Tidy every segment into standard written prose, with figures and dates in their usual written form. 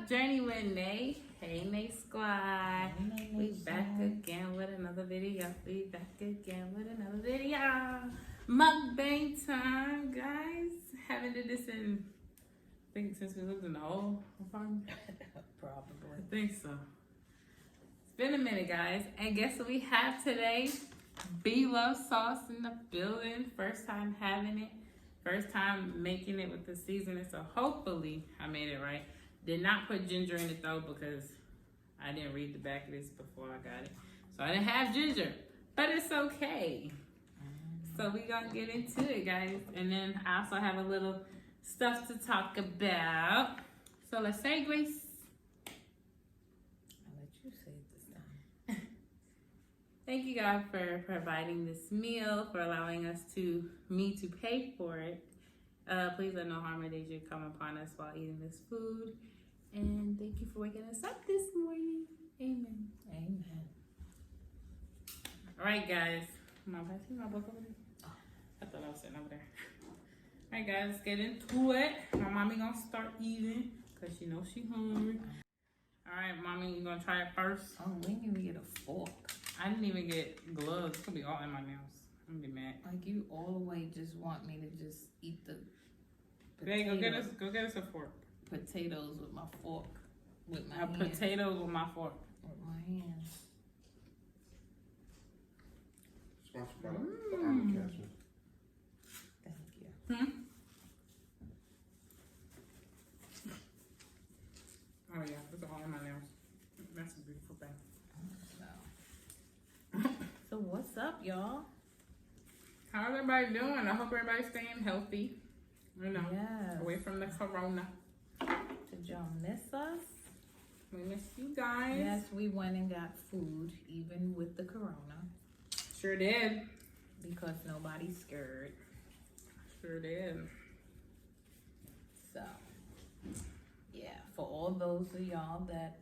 Journey with Nae. Hey, Nae Squad. Hey, We Nae back Squad. again with another video. We back again with another video. Mukbang time, guys. Haven't did this in, I think, since we lived in the old apartment. Probably. I think so. It's been a minute, guys. And guess what we have today? BLOVES sauce in the building. First time having it. First time making it with the seasoning. So hopefully I made it right. Did not put ginger in it though because I didn't read the back of this before I got it. So I didn't have ginger. But it's okay. So we gonna get into it, guys. And then I also have a little stuff to talk about. So let's say, Grace. I'll let you say it this time. Thank you, God, for providing this meal, for allowing me to pay for it. Please let no harm or danger come upon us while eating this food. And thank you for waking us up this morning. Amen. Amen. All right, guys. Mom, I see my book over there. Oh, I thought I was sitting over there. All right, guys, let's get into it. My mommy gonna start eating because she knows she hungry. All right, mommy, you gonna try it first? Oh, we didn't even get a fork. I didn't even get gloves. It's gonna be all in my nails. I'm gonna be mad. Like you all the way just want me to just eat the Hey, potatoes, go get us a fork. potatoes with my fork, with my A hands. potato with my fork. With my hands. Sponsored by the Army Castles. Thank you. Oh yeah, it's all in my nails. That's a beautiful thing. So what's up, y'all? How's everybody doing? I hope everybody's staying healthy. You know, Yes. away from the corona. Did y'all miss us? We miss you guys. Yes, we went and got food, even with the corona, Sure did. because nobody's scared. Sure did. So, yeah, for all those of y'all that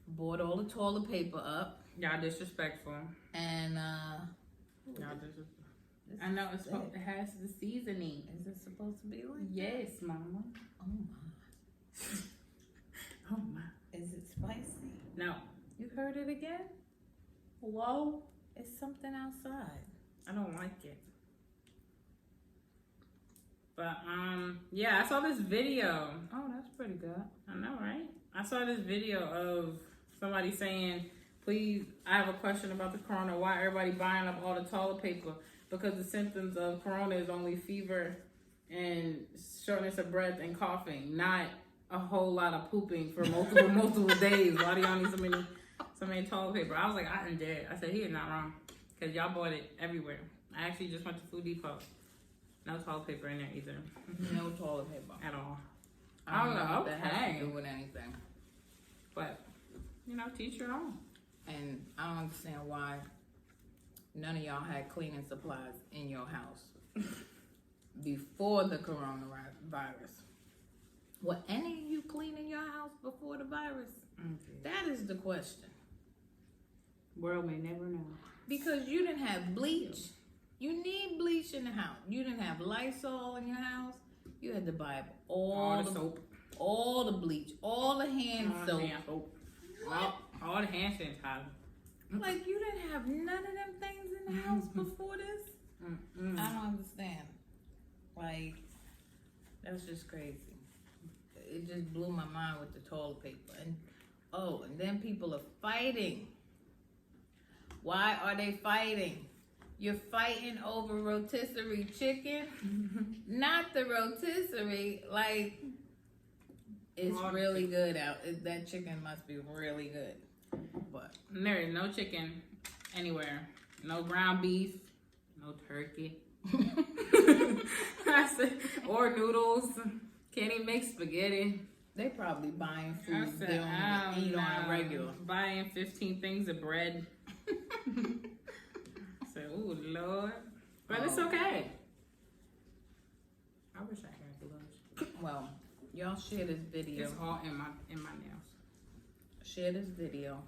bought all the toilet paper up Y'all disrespectful. and Y'all disrespectful. this I know is it's it has the seasoning. Is it supposed to be like Yes, mama. that? Oh my. Oh my. Is it spicy? No. You heard it again? Hello? It's something outside. I don't like it. But yeah, I saw this video. Oh, that's pretty good. I know, right? I saw this video of somebody saying, please, I have a question about the corona. Why everybody buying up all the toilet paper? Because the symptoms of corona is only fever and shortness of breath and coughing, not a whole lot of pooping for multiple days. Why do y'all need so many toilet paper? I was like, I am dead. I said, he is not wrong. Because y'all bought it everywhere. I actually just went to Food Depot. No toilet paper in there either. No toilet paper. At all. I don't know Oh, what that has okay. to do with anything. But, you know, teach your own. And I don't understand why none of y'all had cleaning supplies in your house before the coronavirus. Were any of you cleaning your house before the virus? Okay. That is the question. World may never know. Because you didn't have bleach. You need bleach in the house. You didn't have Lysol in your house. You had to buy all the soap. all the bleach, all the hand soap. Hand soap. All the hand sanitizer. Like you didn't have none of them things in the house before this? I don't understand. Like, that's just crazy. It just blew my mind with the toilet paper. And then people are fighting. Why are they fighting? You're fighting over rotisserie chicken, not the rotisserie. Like, it's really good out. That chicken must be really good. But there is no chicken anywhere. No ground beef. No turkey. I said, or noodles. Can't even make spaghetti. they probably buying I food said, they don't even eat on a regular. Buying 15 things of bread. I said, ooh, Lord. But it's okay. I wish I had gloves. Well, y'all share this video. It's all in my nails. Share this video.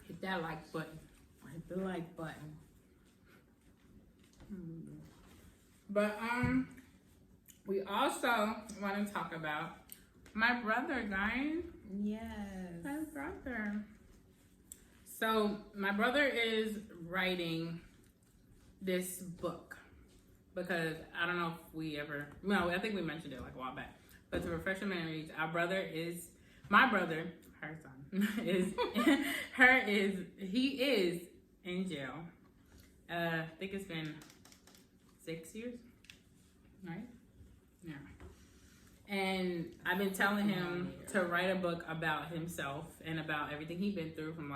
Hit that like button. Hit the like button. But we also want to talk about My brother, guys. Yes. My brother. So my brother is writing this book because I don't know if we ever. No, I think we mentioned it like a while back. But to refresh your memories, my brother, her son, he is in jail. I think it's been 6 years, right? Yeah. And I've been telling him to write a book about himself and about everything he's been through from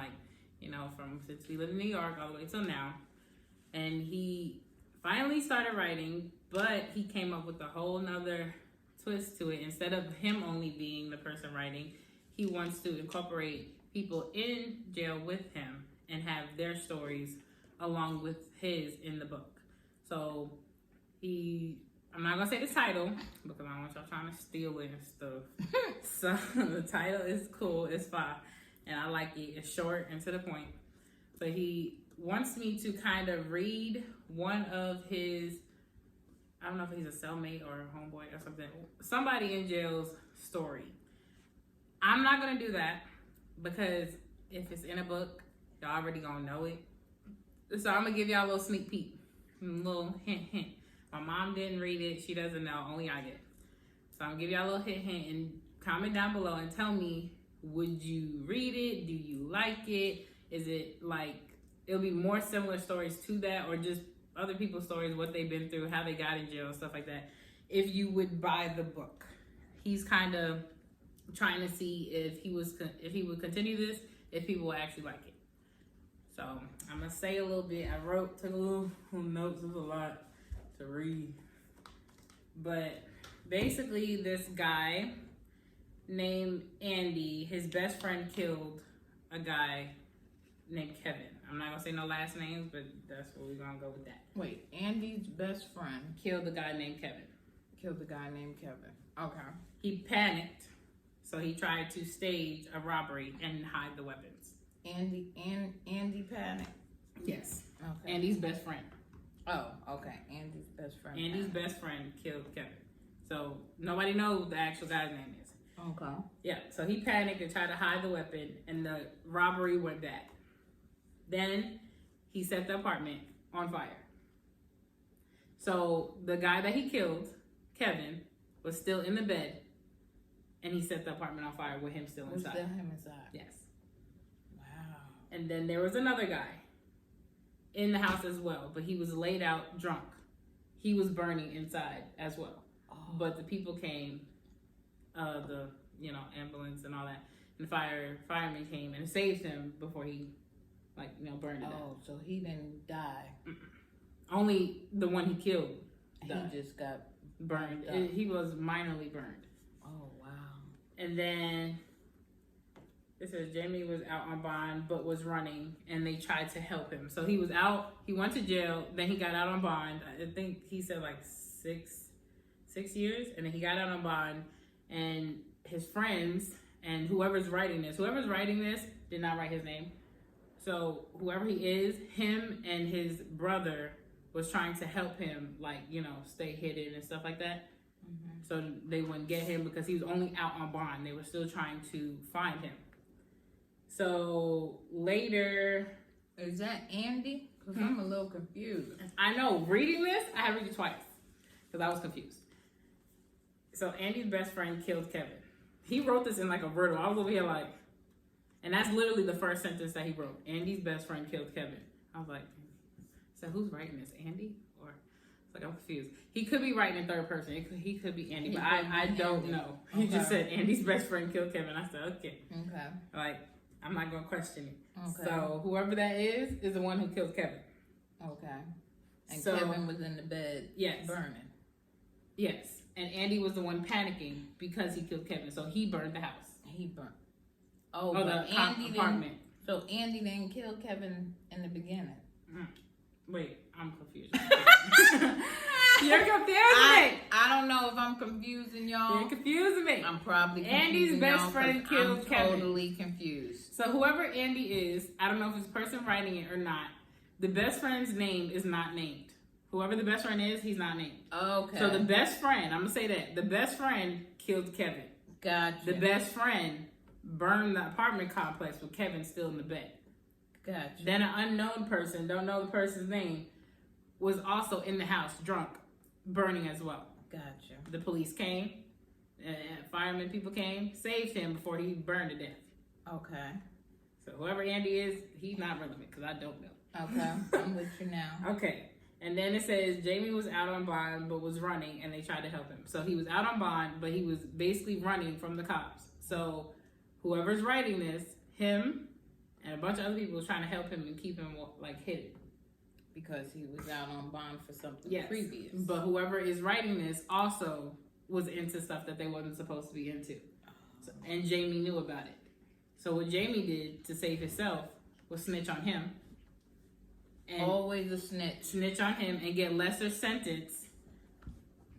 from since we lived in New York all the way till now. And he finally started writing, but he came up with a whole nother twist to it. Instead of him only being the person writing, he wants to incorporate people in jail with him and have their stories along with his in the book. So I'm not gonna say the title because I don't want y'all trying to steal it and stuff. So the title is cool, it's fine, and I like it. It's short and to the point. So he wants me to kind of read one of his, I don't know if he's a cellmate or a homeboy or something, somebody in jail's story. I'm not gonna do that because if it's in a book, y'all already gonna know it. So I'm gonna give y'all a little sneak peek, a little hint. My mom didn't read it, she doesn't know, only I get. So I'm gonna give y'all a little hint and comment down below and tell me, would you read it? Do you like it? Is it like, it'll be more similar stories to that or just other people's stories, what they've been through, how they got in jail, stuff like that. If you would buy the book. He's kind of trying to see if he would continue this, if people will actually like it. So I'm gonna say a little bit. I took a little notes. It was a lot to read, but basically this guy named Andy, his best friend killed a guy named Kevin. I'm not gonna say no last names, but that's what we're gonna go with that. Wait, Andy's best friend Killed the guy named Kevin. killed the guy named Kevin. Okay. He panicked, so he tried to stage a robbery and hide the weapons. Andy panicked. Yes. Okay. Andy's best friend. Oh, okay. Andy's best friend. Andy's best friend killed Kevin. So nobody knows what the actual guy's name is. Okay. Yeah, so he panicked and tried to hide the weapon, and the robbery went bad. Then he set the apartment on fire. So the guy that he killed, Kevin, was still in the bed, and he set the apartment on fire with him still inside. Still him inside. Yes. Wow. And then there was another guy in the house as well, but he was laid out drunk. He was burning inside as well. Oh. But the people came, the ambulance and all that, and firemen came and saved him before he burned to death. Oh, so he didn't die. Only the one he killed died. He just got burned. up. He was minorly burned. Oh, wow. And then it says Jamie was out on bond but was running, and they tried to help him. So he was out. He went to jail. Then he got out on bond. I think he said like six years, and then he got out on bond. And his friends and whoever's writing this did not write his name. So whoever he is, him and his brother was trying to help him, stay hidden and stuff like that. Mm-hmm. So they wouldn't get him because he was only out on bond. They were still trying to find him. So later... Is that Andy? Because I'm a little confused. I know. Reading this, I had to read it twice because I was confused. So Andy's best friend killed Kevin. He wrote this in like a riddle. I was over here like... And that's literally the first sentence that he wrote. Andy's best friend killed Kevin. I was like, so who's writing this? Andy? Or it's like, I'm confused. He could be writing in third person. He could be Andy, but I don't know. He just said Andy's best friend killed Kevin. I said, okay. Okay. Like, I'm not going to question it. Okay. So whoever that is the one who killed Kevin. Okay. And so, Kevin was in the bed burning. Yes. And Andy was the one panicking because he killed Kevin. So he burned the house. He burnt. Oh, but the apartment. So Andy didn't kill Kevin in the beginning. Wait, I'm confused. You're confusing me. I don't know if I'm confusing y'all. You're confusing me. I'm probably Andy's best friend killed Kevin. Totally confused. So whoever Andy is, I don't know if it's the person writing it or not. The best friend's name is not named. Whoever the best friend is, he's not named. Okay. So the best friend, I'm gonna say that the best friend killed Kevin. Gotcha. The best friend burned the apartment complex with Kevin still in the bed. Gotcha. Then an unknown person, don't know the person's name, was also in the house drunk, burning as well. Gotcha. The police came, firemen people came, saved him before he burned to death. Okay. So whoever Andy is, he's not relevant because I don't know. Okay, I'm with you now. Okay. And then it says Jamie was out on bond but was running and they tried to help him. So he was out on bond, but he was basically running from the cops. So whoever's writing this, him and a bunch of other people was trying to help him and keep him like hidden. Because he was out on bond for something Yes. previous. But whoever is writing this also was into stuff that they wasn't supposed to be into. So, and Jamie knew about it. So what Jamie did to save himself was snitch on him. And Always a snitch. snitch on him and get lesser sentence.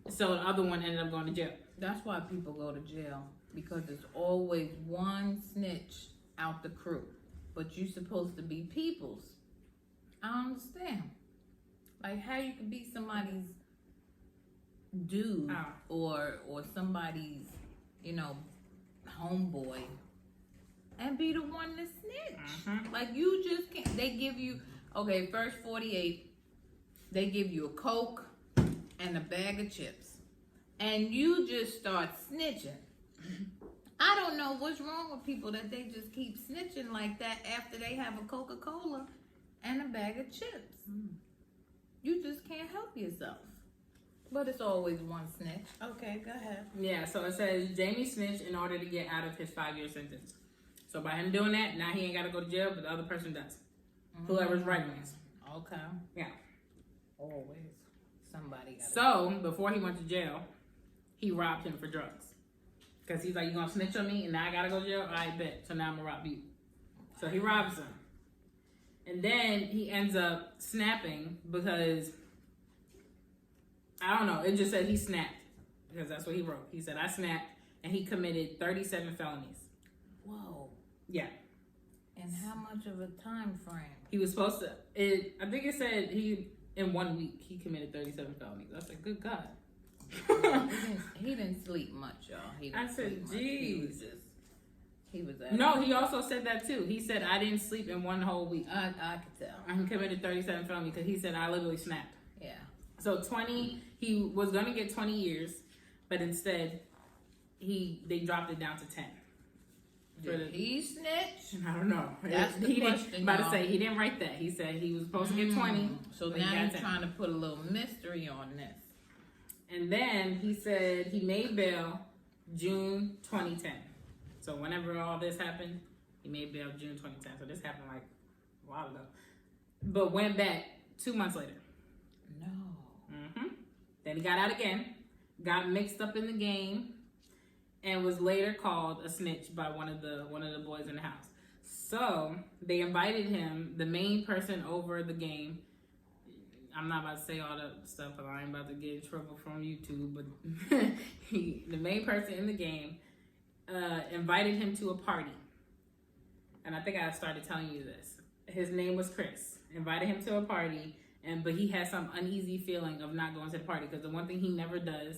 So the other one ended up going to jail. That's why people go to jail. Because there's always one snitch out the crew. But you're supposed to be people's. I don't understand. Like how you can be somebody's dude or somebody's, homeboy and be the one to snitch. Like you just can't. They give you first 48. They give you a Coke and a bag of chips, and you just start snitching. I don't know what's wrong with people that they just keep snitching like that after they have a Coca-Cola and a bag of chips. You just can't help yourself. But it's always one snitch. Okay, go ahead. Yeah, so it says Jamie snitched in order to get out of his 5-year sentence. So by him doing that, now he ain't got to go to jail, but the other person does. Whoever's writing this. Okay. Yeah. Always. Somebody got So before he went to jail, he robbed him for drugs. Because he's like, you going to snitch on me and now I got to go to jail? I bet. So now I'm going to rob you. So he robs him. And then he ends up snapping because, I don't know, it just said he snapped. Because that's what he wrote. He said, I snapped, and he committed 37 felonies. Whoa. Yeah. And how much of a time frame? He was supposed to, I think it said in 1 week, he committed 37 felonies. I said, good God. he didn't sleep much, y'all. I said, geez. He was No, he also said that too. He said, I didn't sleep in 1 whole week. I could tell. And he committed 37 felonies because he said, I literally snapped. Yeah. So he was going to get 20 years, but instead, they dropped it down to 10. Did he snitch? I don't know. That's the question, About to y'all. say, he didn't write that. He said he was supposed to get 20. So but now he you're got 10. trying to put a little mystery on this. And then he said he made bail June 2010. So whenever all this happened, he made bail June 2010. So this happened like a while ago. But went back 2 months later. No. Then he got out again, got mixed up in the game, and was later called a snitch by one of the boys in the house. So they invited him, the main person over the game. I'm not about to say all that stuff, but I ain't about to get in trouble from YouTube. But the main person in the game, invited him to a party. And I think I started telling you this. His name was Chris. Invited him to a party, but he had some uneasy feeling of not going to the party because the one thing he never does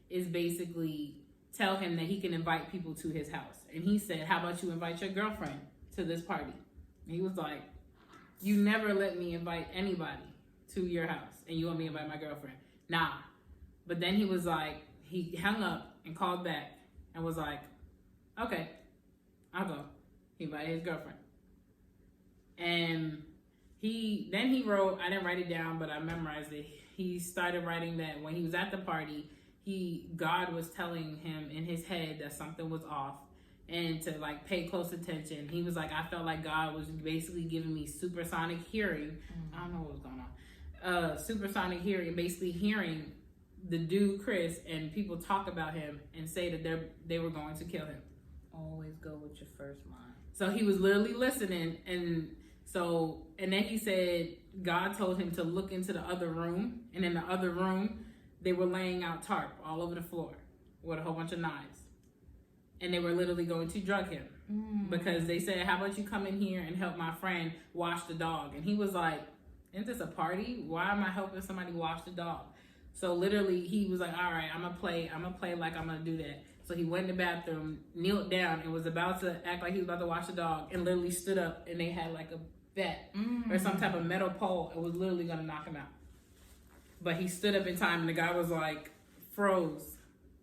is basically tell him that he can invite people to his house. And he said, how about you invite your girlfriend to this party? And he was like, you never let me invite anybody to your house, and you want me to invite my girlfriend? Nah. But then he was like, he hung up and called back and was like, okay, I'll go. He invited his girlfriend. And then he wrote, I didn't write it down, but I memorized it. He started writing that when he was at the party, God was telling him in his head that something was off and to like pay close attention. He was like, I felt like God was basically giving me supersonic hearing. I don't know what was going on. Supersonic hearing, basically hearing the dude Chris and people talk about him and say that they were going to kill him. Always go with your first mind. So he was literally listening, and then he said God told him to look into the other room, and in the other room they were laying out tarp all over the floor with a whole bunch of knives, and they were literally going to drug him because they said, how about you come in here and help my friend wash the dog? And he was like, isn't this a party? Why am I helping somebody wash the dog? So literally he was like, all right, I'm gonna play like I'm gonna do that. So he went in the bathroom, kneeled down, and was about to act like he was about to wash the dog, and literally stood up, and they had like a bat or some type of metal pole, and was literally gonna knock him out. But he stood up in time, and the guy was like, froze,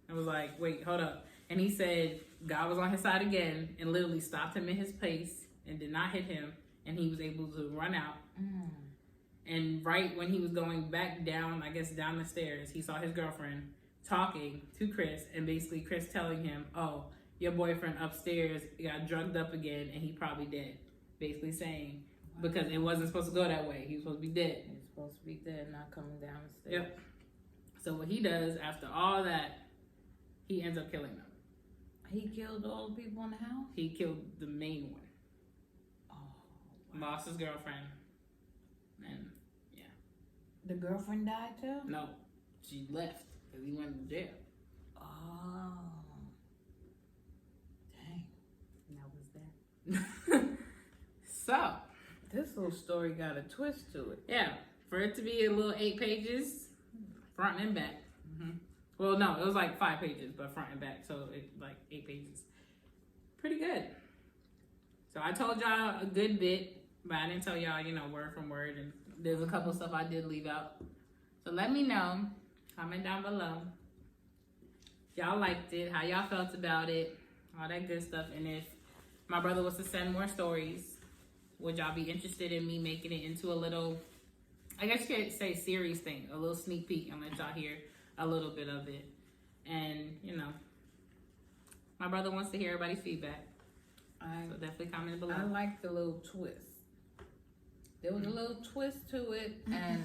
and was like, wait, hold up. And he said God was on his side again, and literally stopped him in his pace, and did not hit him, and he was able to run out. And right when he was going back down, I guess down the stairs, he saw his girlfriend talking to Chris, and basically Chris telling him, oh, your boyfriend upstairs got drugged up again and he probably dead. Basically saying, because it wasn't supposed to go that way. He was supposed to be dead. He was supposed to be dead, not coming down the stairs. Yep. So what he does after all that, he ends up killing them. He killed all the people in the house? He killed the main one. Oh. Lost his girlfriend. And yeah. The girlfriend died too? No, she left because he went to jail. Oh. Dang. And that was that. So, this little story got a twist to it. yeah, for it to be a little 8 pages, front and back. Well, no, it was like 5 pages, but front and back, so it like 8 pages. Pretty good. So I told y'all a good bit, but I didn't tell y'all, word from word, and there's a couple stuff I did leave out. So let me know. Comment down below. Y'all liked it, how y'all felt about it, all that good stuff. And if my brother was to send more stories, would y'all be interested in me making it into a little, I guess you could say series thing, a little sneak peek, and let y'all hear a little bit of it. And, my brother wants to hear everybody's feedback. So definitely comment below. I like the little twist. There was a little twist to it, and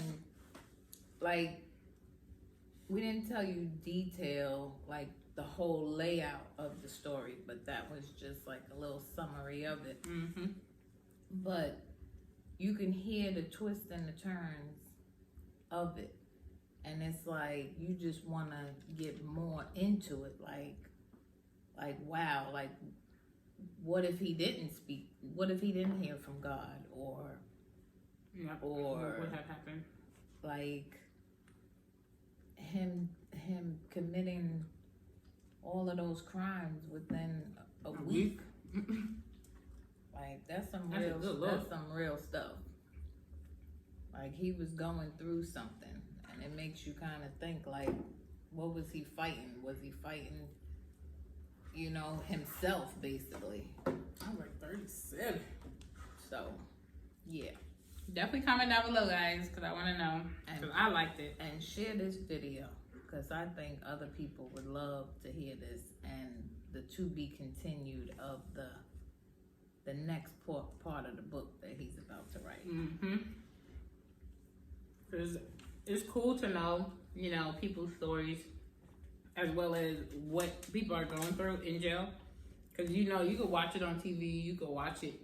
like, we didn't tell you detail, like the whole layout of the story, but that was just like a little summary of it. But you can hear the twists and the turns of it, and it's like you just want to get more into it. Like wow, like what if he didn't speak? What if he didn't hear from God, or what had happened? Like him committing all of those crimes within a week. Like that's some real stuff. Like he was going through something, and it makes you kind of think like, what was he fighting? Was he fighting, himself basically? I was like 37. So, yeah. Definitely comment down below, guys, because I want to know. Because I liked it. And share this video, because I think other people would love to hear this, and the to be continued of the next part of the book that he's about to write. Because it's cool to know, people's stories, as well as what people are going through in jail. Because, you could watch it on TV, you could watch it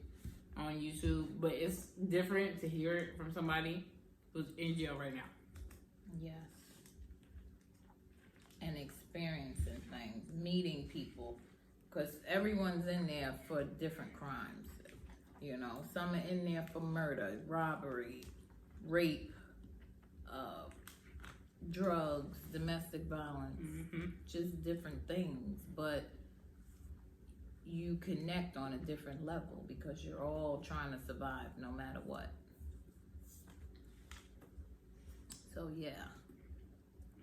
on YouTube, but it's different to hear it from somebody who's in jail right now. Yes. And experiencing things, meeting people, because everyone's in there for different crimes. Some are in there for murder, robbery, rape, drugs, domestic violence, just different things. But you connect on a different level because you're all trying to survive no matter what. So yeah,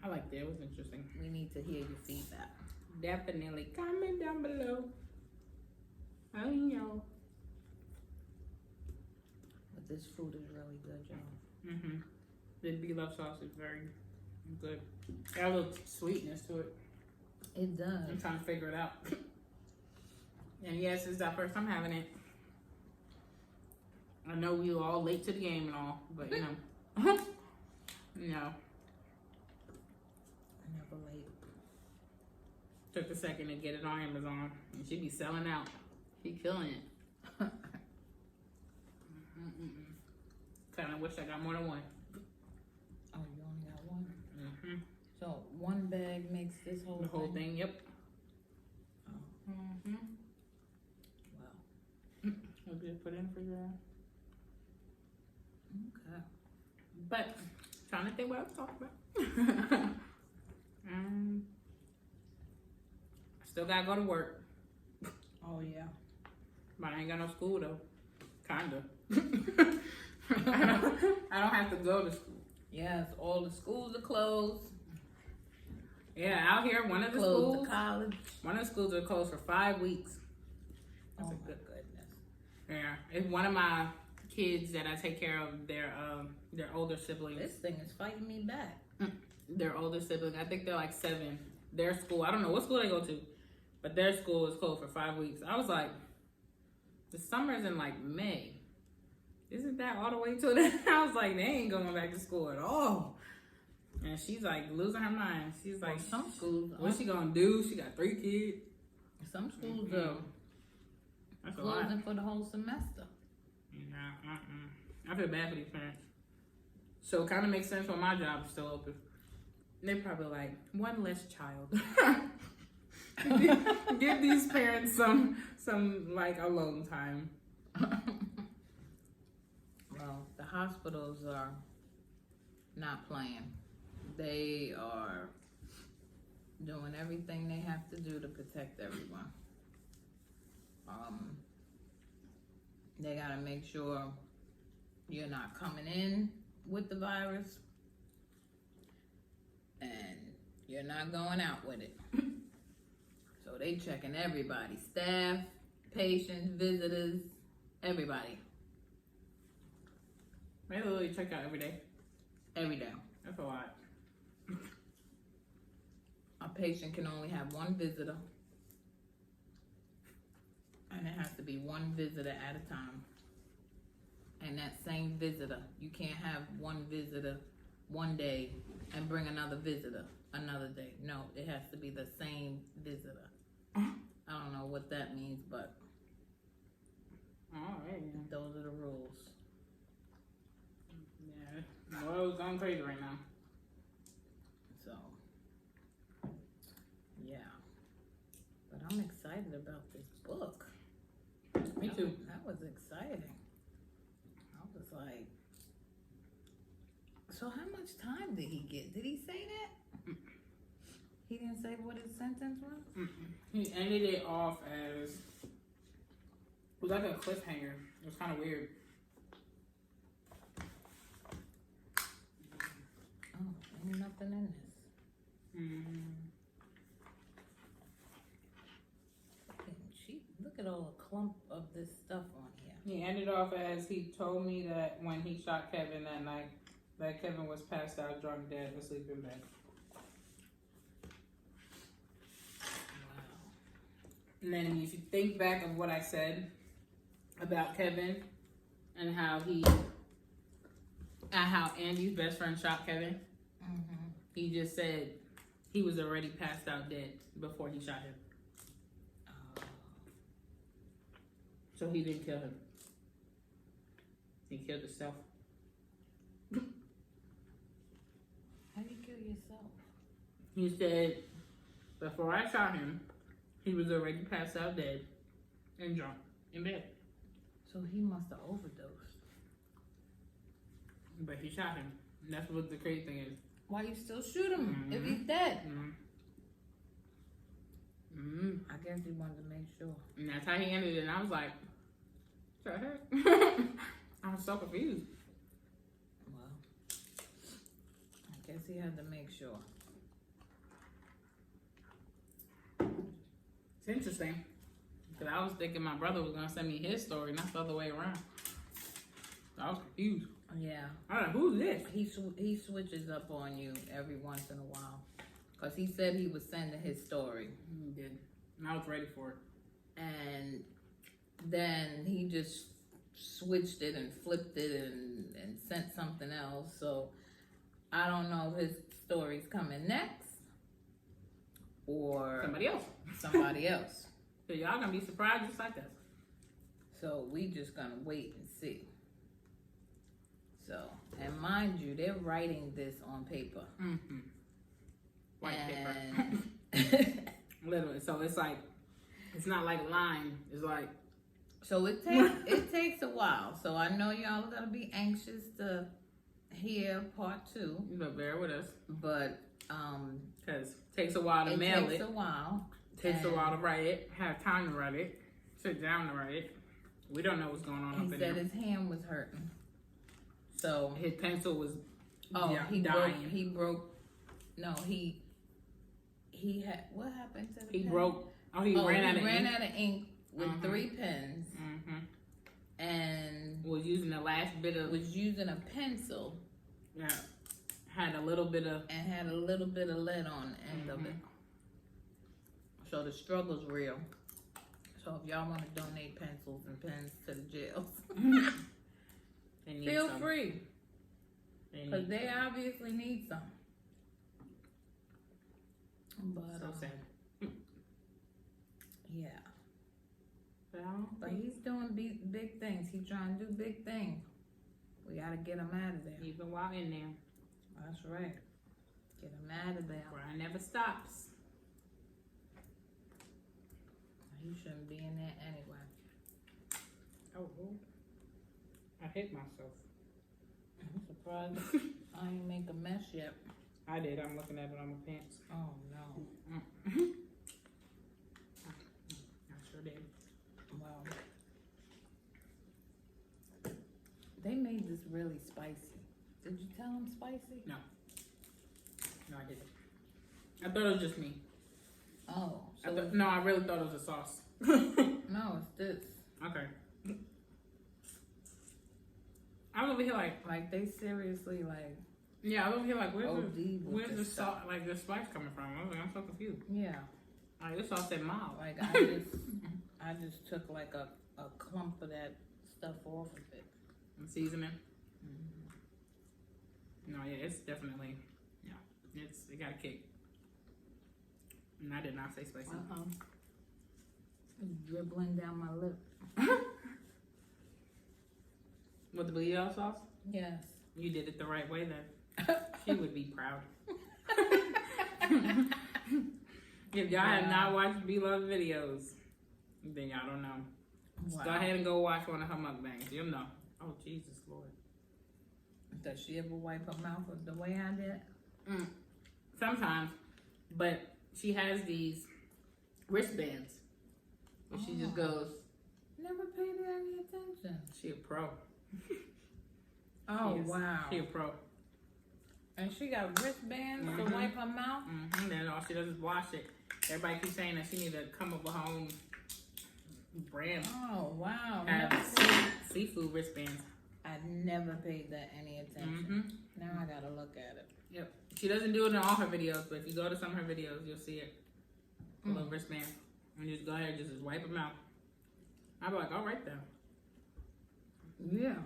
I liked it. It was interesting. we need to hear your feedback. Definitely comment down below. I know. But this food is really good, y'all. The BLOVE sauce is very good. Got a little sweetness to it. It does. I'm trying to figure it out. And yes, it's our first time having it. I know we were all late to the game and all, but Never late. took a second to get it on Amazon, and she be selling out. She killing it. Kind of wish I got more than one. Oh, you only got one? So one bag makes this whole The whole thing, yep. Oh. Wow. I'll just put it in the refrigerator. Okay. But trying to think what I was talking about. Still gotta go to work. Oh yeah. But I ain't got no school though. Kinda. I don't have to go to school. Yes, all the schools are closed. Yeah, out here, one of the Closed schools, the college. one of the schools are closed for 5 weeks. Oh That's my a good. goodness. Yeah, it's one of my kids that I take care of. Their older siblings. This thing is fighting me back. Their older sibling. I think they're like 7. Their school. I don't know what school they go to, but their school is closed for 5 weeks. I was like, the summer's in like May. Isn't that all the way to the? I was like, they ain't going back to school at all. And she's like losing her mind. She's like, Some schools. what's she gonna do? She got 3 kids. Some schools are That's a lot. closing for the whole semester. Yeah, I feel bad for these parents. So it kind of makes sense when my job is still open. They're probably like, one less child. Give these parents some like alone time. Well, the hospitals are not playing. They are doing everything they have to do to protect everyone. They gotta make sure you're not coming in with the virus and you're not going out with it. So they checking everybody, staff, patients, visitors, everybody, They literally check out every day. every day. That's a lot. A patient can only have one visitor, and it has to be one visitor at a time. And that same visitor, you can't have one visitor one day and bring another visitor another day. No, it has to be the same visitor. I don't know what that means, but All right. those are the rules. Yeah. The world's going crazy right now. So, yeah. But I'm excited about this book. Me too. That was exciting. I was like, so how much time did he get? Did he say that? He didn't say what his sentence was? He ended it off as, it was like a cliffhanger. It was kind of weird. Oh, ain't nothing in this. Look at all the clump of this stuff on here. He ended off as, he told me that when he shot Kevin that night, that Kevin was passed out, drunk, dead, asleep in bed. Wow. And then if you think back of what I said about Kevin and how Andy's best friend shot Kevin, he just said he was already passed out dead before he shot him. So he didn't kill him. He killed himself. How do you kill yourself? He said before I shot him, he was already passed out dead and drunk in bed. So he must have overdosed. But he shot him. And that's what the crazy thing is. Why you still shoot him if he's dead? I guess he wanted to make sure. And that's how he ended it. And I was like, what the heck? I was so confused. Well, I guess he had to make sure. It's interesting. Because I was thinking my brother was going to send me his story, not the other way around. I was confused. Yeah. I was like, who's this? He switches up on you every once in a while. Because he said he was sending his story. He did. And I was ready for it. And then he just switched it and flipped it and sent something else. So I don't know if his story's coming next or Somebody else. else. So y'all going to be surprised just like that. So we just gonna wait and see. So, and mind you, they're writing this on paper. White paper. Literally. So it's like, it's not like a line. It's like. So it takes a while. So I know y'all are gonna be anxious to hear part 2. But bear with us. But Because it takes a while to mail it. takes a while. Takes a while to write it. Have time to write it. Sit down to write it. We don't know what's going on He up in said there. his hand was hurting. So His pencil was he dying. He had, what happened to the He pen? broke. He ran out of ink. With 3 pens. Mm-hmm. And Was using the last bit of. was using a pencil. Yeah. Had a little bit of. And had a little bit of lead on the end of it. So the struggle's real. So if y'all want to donate pencils and pens to the jails, feel free. Because they obviously need some. But, so sad. Yeah. But he's doing big things. He's trying to do big things. We got to get him out of there. Even while in there. That's right. Get him out of there. Grind never stops. He shouldn't be in there anyway. Oh, I hit myself. I'm surprised I ain't make a mess yet. I did. I'm looking at it on my pants. Oh, no. I sure did. Well, they made this really spicy. Did you tell them spicy? No, I didn't. I thought it was just me. Oh. So No, I really thought it was a sauce. no, it's this. Okay. I'm over here like they seriously yeah, I'm over here like where's the this sauce, like the spice coming from? I was like, I'm so confused. Yeah. Like this sauce said mild. Like I just took like a clump of that stuff off of it. And seasoning. No, yeah, it's definitely it got a kick. And I did not say spicy. It's dribbling down my lip. With the BLOVES sauce? Yes. You did it the right way then. She would be proud. If y'all have not watched BLOVES videos, then y'all don't know. Just go ahead and go watch one of her mukbangs. You'll know. Oh, Jesus Lord. Does she ever wipe her mouth the way I did? Sometimes. But she has these wristbands. And she just goes. Never paid her any attention. She a pro. Oh, wow. She a pro. And she got wristbands to wipe her mouth? Then all she does is wash it. Everybody keeps saying that she need to come up with her own brand. Oh, wow. Have seafood wristbands. I never paid that any attention. Now I gotta look at it. Yep. She doesn't do it in all her videos, but if you go to some of her videos, you'll see it. A little wristband. And just go ahead and just wipe them out. I'll be like, all right then. Yeah.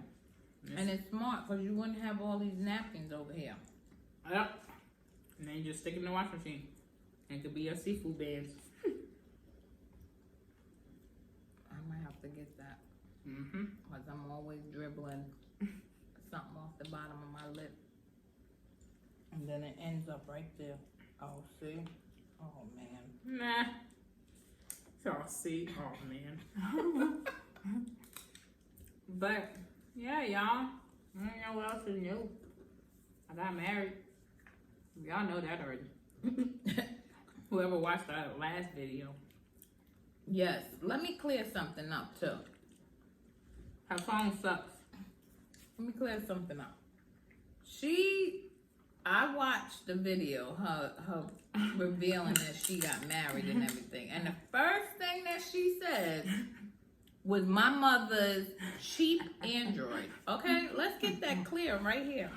And it's smart because you wouldn't have all these napkins over here. Yep. And then you just stick it in the washing machine. And it could be your seafood bands. I might have to get that. Because I'm always dribbling something off the bottom of my lip. And then it ends up right there. Oh, see? Oh, man. Nah. So see. Oh, man. But, yeah, y'all. I don't know what else is new. I got married. Y'all know that already. Whoever watched our last video. Yes. Let me clear something up, too. Her phone sucks. Let me clear something up. I watched the video, her revealing that she got married and everything. And the first thing that she said was my mother's cheap Android. Okay, let's get that clear right here.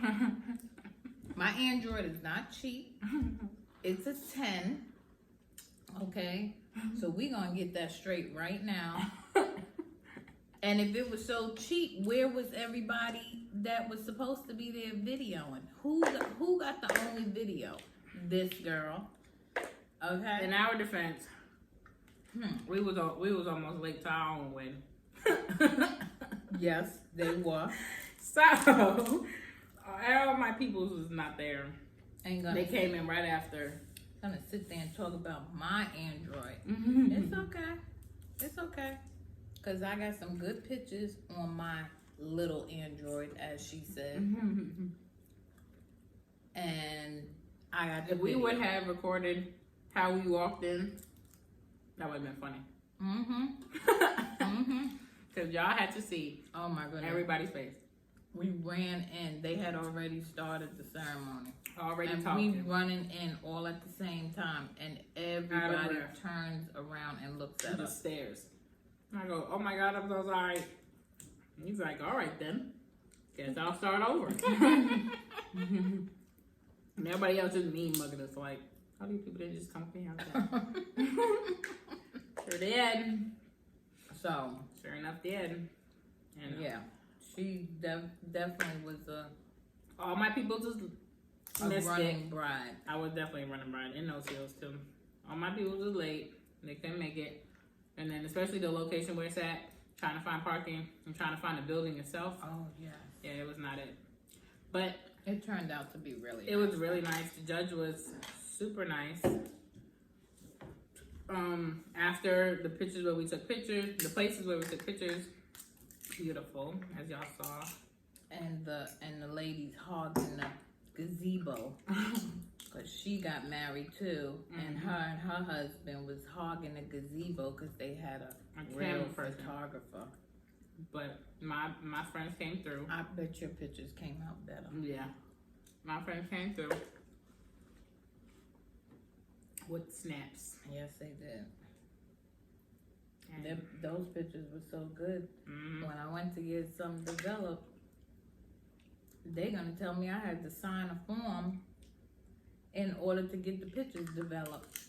My Android is not cheap. It's a 10. Okay, so we're going to get that straight right now. And if it was so cheap, where was everybody that was supposed to be there videoing? Who got the only video? This girl. Okay. In our defense, we was almost late to our own wedding. Yes, they were. So all my peoples was not there. They came in right after. Gonna sit there and talk about my Android. It's okay. It's okay. Because I got some good pictures on my little Android, as she said. And I got the If we video. would have recorded how we walked in That would have been funny. Mm-hmm. Because y'all had to see Oh my goodness. everybody's face. We ran in. They had already started the ceremony. Already And talking. we running in all at the same time, and everybody turns around and looks at the us. stairs. I go, oh my God, I'm so sorry. And he's like, all right then. Guess I'll start over. And everybody else is mean mugging us like, how do you people didn't just come up here? Sure did. So, Sure enough did. And yeah, she definitely was all my people just a missed running it. bride. I was definitely running bride in those heels too. All my people was late. They couldn't make it. And then especially the location where it's at, trying to find parking and trying to find the building itself. Oh, yes. Yeah, it was not it. But It turned out to be really it was really nice. The judge was super nice. After the pictures where we took pictures, the places where we took pictures, beautiful, as y'all saw. And the ladies hogging the gazebo. Because she got married too. And her husband was hogging the gazebo because they had a real camera person. photographer. But my friends came through. I bet your pictures came out better. Yeah. My friends came through with snaps. Yes, they did. And, Those pictures were so good. When I went to get some developed, they're gonna tell me I had to sign a form in order to get the pictures developed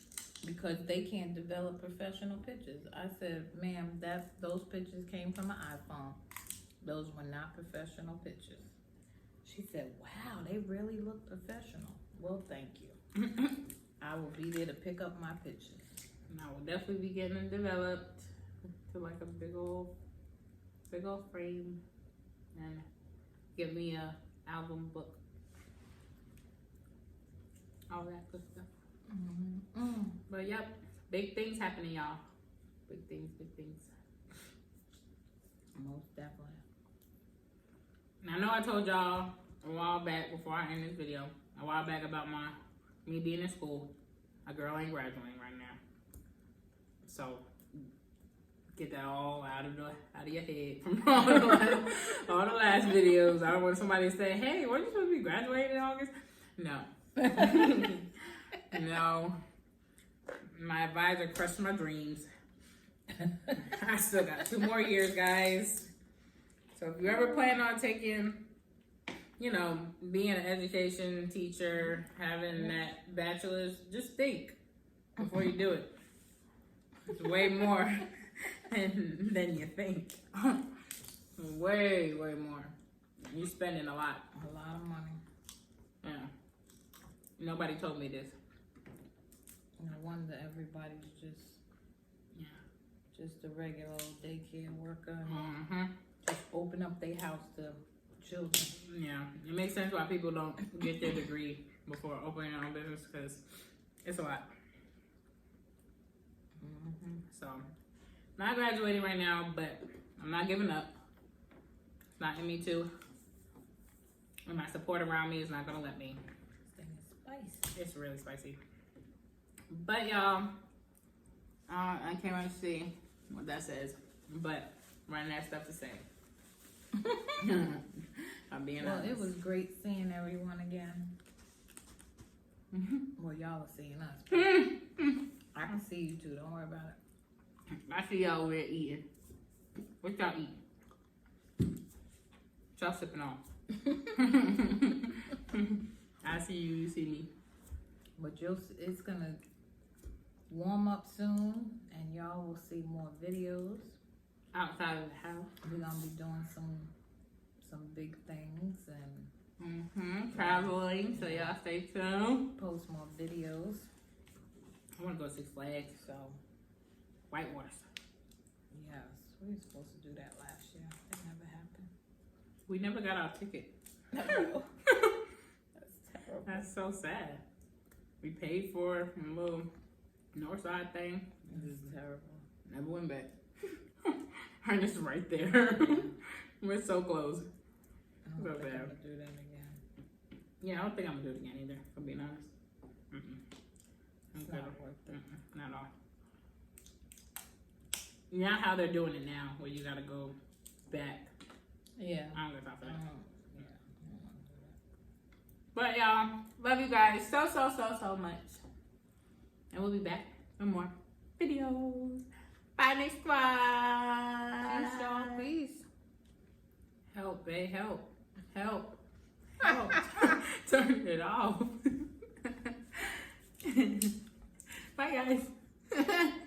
because they can't develop professional pictures. I said, ma'am, those pictures came from an iPhone. Those were not professional pictures. She said, wow, they really look professional. Well, thank you. I will be there to pick up my pictures. and I will definitely be getting them developed to like a big old frame and give me a album book. All that good stuff. But yep, big things happening, y'all. Big things. Most definitely. And I know I told y'all a while back before I end this video, about me being in school. A girl ain't graduating right now. So get that all out of your head from all the last videos. I don't want somebody to say, hey, weren't you supposed to be graduating in August? No. No. My advisor crushed my dreams. I still got 2 more years, guys. So if you ever plan on taking, being an education teacher, having that bachelor's, just think before you do it. It's way more than you think. Way more. You're spending a lot. A lot of money. Yeah. Nobody told me this. No wonder everybody's just a regular old daycare worker. Just open up their house to children. Yeah, it makes sense why people don't get their degree before opening their own business because it's a lot. So, not graduating right now, but I'm not giving up. It's not in me too. And my support around me is not gonna let me. This thing is spicy. It's really spicy. But y'all, I can't really see what that says, but running that stuff to say. I'm being honest. Well, it was great seeing everyone again. Well, y'all are seeing us. I can see you too. Don't worry about it. I see y'all over there eating. What y'all eating? What y'all sipping on? I see you. You see me. But it's gonna warm up soon, and y'all will see more videos. Outside of the house. We're gonna be doing some big things and Traveling, so y'all stay tuned. post more videos. I want to go to 6 Flags. So Whitewaters. yes, we were supposed to do that last year. It never happened. We never got our ticket. That's terrible. That's so sad. We paid for a little north side thing. This is terrible. Never went back. And it's right there. We're so close. I don't So think I'm bad. gonna do that again. Yeah, I don't think I'm gonna do it again either, for being honest. I'm It's good. not worth it. Not at all. Not how they're doing it now, where you gotta go back. Yeah. I don't got time for that. Yeah. But y'all, love you guys so much. And we'll be back with more videos. Bye, Nae Squad. Peace, y'all. Peace. Help, babe, help. Help. Help. Turn it off. Bye, guys.